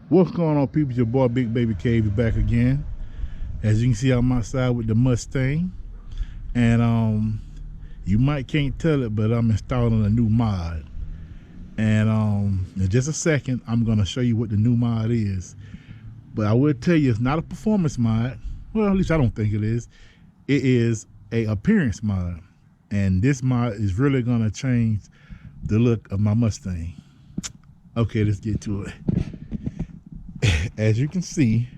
What's going on, people? It's your boy Big Baby Cave is back again. As you can see, I'm outside with the Mustang, and you might can't tell it, but I'm installing a new mod. And in just a second, I'm gonna show you what the new mod is. But I will tell you, it's not a performance mod. Well, at least I don't think it is. It is a appearance mod, and this mod is really gonna change the look of my Mustang. Okay, let's get to it. As you can see,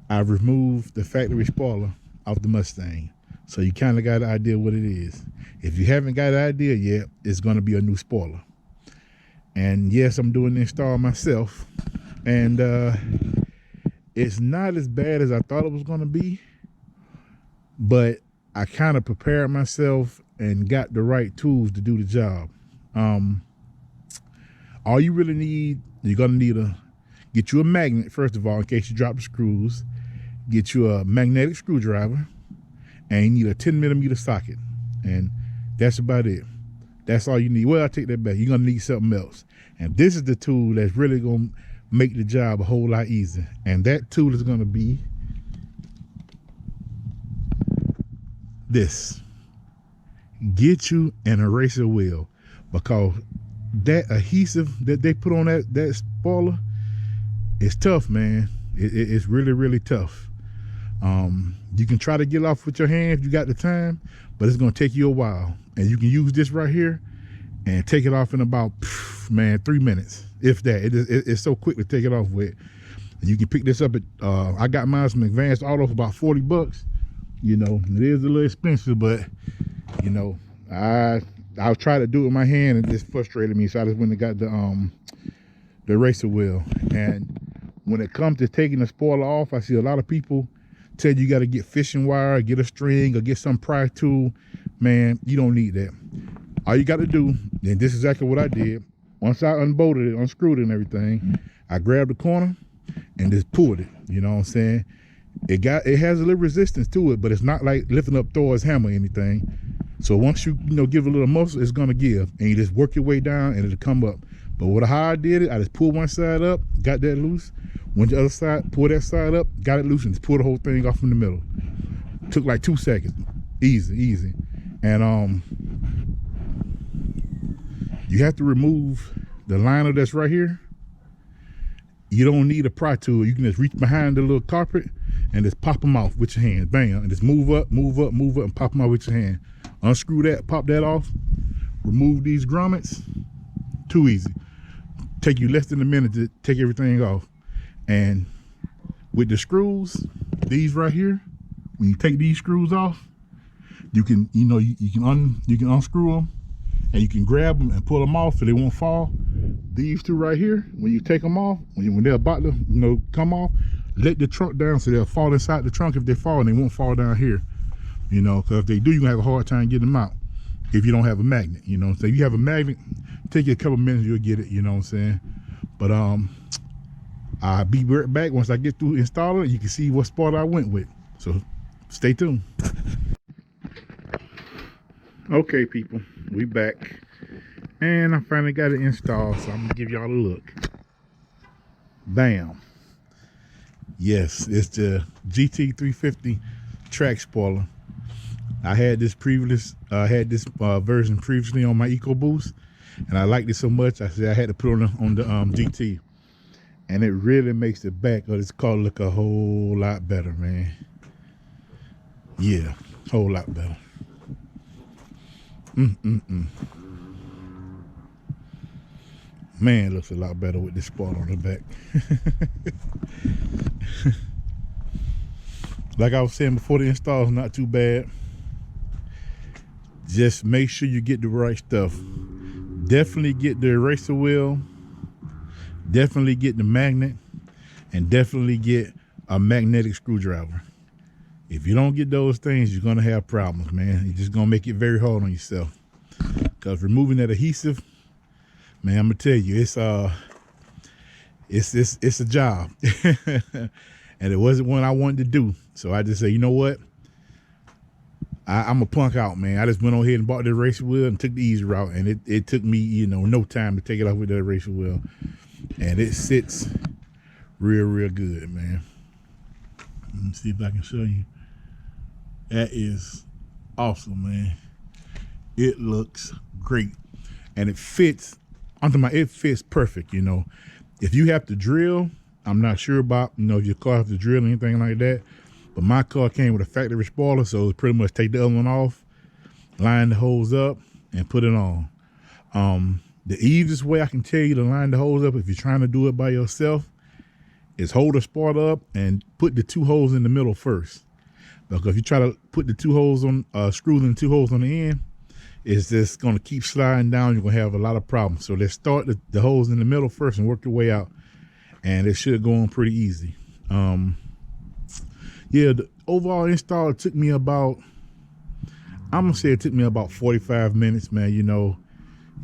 I've removed the factory spoiler off the Mustang. So you kind of got an idea what it is. If you haven't got an idea yet, it's going to be a new spoiler. And yes, I'm doing the install myself. And it's not as bad as I thought it was going to be. But I kind of prepared myself and got the right tools to do the job. All you really need, you're going to need get you a magnet, first of all, in case you drop the screws. Get you a magnetic screwdriver, and you need a 10mm socket. And that's about it. That's all you need. Well, I take that back. You're going to need something else. And this is the tool that's really going to make the job a whole lot easier. And that tool is going to be this. Get you an eraser wheel, because that adhesive that they put on that spoiler, it's tough, man. It's really, really tough. You can try to get off with your hand if you got the time, but it's going to take you a while. And you can use this right here and take it off in about, 3 minutes, if that. It's so quick to take it off with. And you can pick this up at, I got mine from Advanced Auto for about 40 bucks. You know, it is a little expensive, but, you know, I'll try to do it with my hand, and this frustrated me, so I just went and got the eraser wheel. And when it comes to taking the spoiler off, I see a lot of people tell you got to get fishing wire, get a string, or get some pry tool. Man, you don't need that. All you got to do, and this is exactly what I did, once I unbolted it, unscrewed it and everything, I grabbed the corner and just pulled it. You know what I'm saying? It has a little resistance to it, but it's not like lifting up Thor's hammer or anything. So once you give it a little muscle, it's gonna give, and you just work your way down and it'll come up. But how I did it, I just pulled one side up, got that loose, went to the other side, pulled that side up, got it loose, and just pulled the whole thing off in the middle. Took like 2 seconds, easy. And you have to remove the liner that's right here. You don't need a pry tool. You can just reach behind the little carpet and just pop them off with your hand, bam, and just move up, and pop them off with your hand. Unscrew that, pop that off, remove these grommets. Too easy. Take you less than a minute to take everything off. And with the screws, these right here, when you take these screws off, you can unscrew them, and you can grab them and pull them off so they won't fall. These two right here, when you take them off, when they're about to come off, let the trunk down so they'll fall inside the trunk. If they fall, and they won't fall down here. Because if they do, you're gonna have a hard time getting them out if you don't have a magnet. So if you have a magnet, take you a couple minutes, you'll get it. You know what I'm saying? But I'll be right back once I get through installing it. You can see what spoiler I went with. So stay tuned. Okay, people, we back, and I finally got it installed. So I'm gonna give y'all a look. Bam. Yes, it's the GT350 track spoiler. I had this version previously on my EcoBoost, and I liked it so much I said I had to put it on the GT, and it really makes the back of this car look a whole lot better, man. Yeah, whole lot better. Man, it looks a lot better with this spoiler on the back. Like I was saying before, the install is not too bad. Just make sure you get the right stuff. Definitely get the eraser wheel, definitely get the magnet, and definitely get a magnetic screwdriver. If you don't get those things, you're gonna have problems, man. You're just gonna make it very hard on yourself. Because removing that adhesive, man, I'm gonna tell you, it's a job. And it wasn't one I wanted to do. So I just said, you know what? I'm a punk out, man. I just went on ahead and bought the eraser wheel and took the easy route, and it took me, no time to take it off with the eraser wheel. and it sits real good, man. Let me see if I can show you. That is awesome, man. It looks great, and it fits. It fits perfect. You know, if you have to drill, I'm not sure about, you know, if your car has to drill or anything like that, but my car came with a factory spoiler, so it's pretty much take the other one off, line the hose up, and put it on. The easiest way I can tell you to line the hose up if you're trying to do it by yourself is hold the spoiler up and put the two holes in the middle first. Because if you try to put the two holes on, screws in two holes on the end, it's just going to keep sliding down. You're going to have a lot of problems. So let's start the holes in the middle first and work your way out. And it should go on pretty easy. Yeah, the overall install took me about, I'm going to say it took me about 45 minutes, man. You know,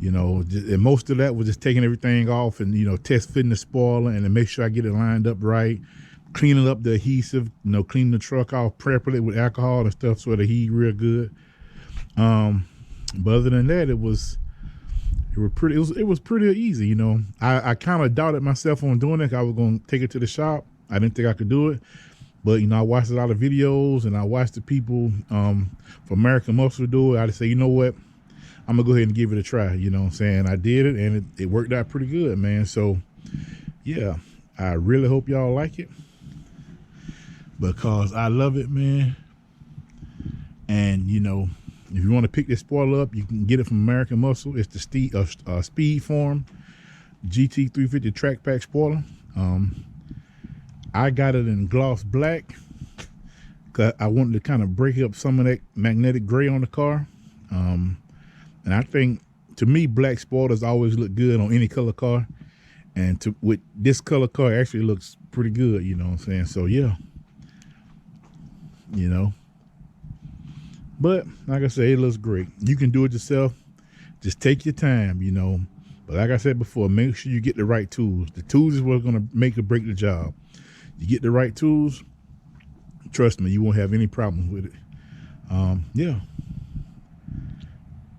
and most of that was just taking everything off and, you know, test fitting the spoiler and then make sure I get it lined up right, cleaning up the adhesive, you know, cleaning the truck off properly with alcohol and stuff so the heat real good. But other than that, it was pretty easy, you know. I kind of doubted myself on doing it. I was going to take it to the shop. I didn't think I could do it. But, you know, I watched a lot of videos and I watched the people from American Muscle do it. I just say, you know what? I'm going to go ahead and give it a try. You know what I'm saying? I did it and it worked out pretty good, man. So, yeah, I really hope y'all like it because I love it, man. And, you know, if you want to pick this spoiler up, you can get it from American Muscle. It's the SpeedForm GT350 track pack spoiler. I got it in gloss black because I wanted to kind of break up some of that magnetic gray on the car. And I think, to me, black spoilers always look good on any color car. And with this color car, it actually looks pretty good, you know what I'm saying? So, yeah. You know. But, like I said, it looks great. You can do it yourself. Just take your time, you know. But like I said before, make sure you get the right tools. The tools is what's going to make or break the job. You get the right tools, trust me, you won't have any problems with it. Yeah.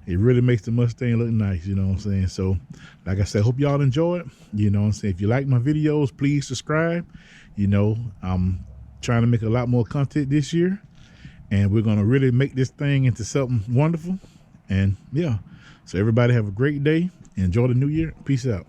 It really makes the Mustang look nice, you know what I'm saying? So, like I said, hope y'all enjoy it. You know what I'm saying? If you like my videos, please subscribe. You know, I'm trying to make a lot more content this year. And we're going to really make this thing into something wonderful. And, yeah. So, everybody have a great day. Enjoy the new year. Peace out.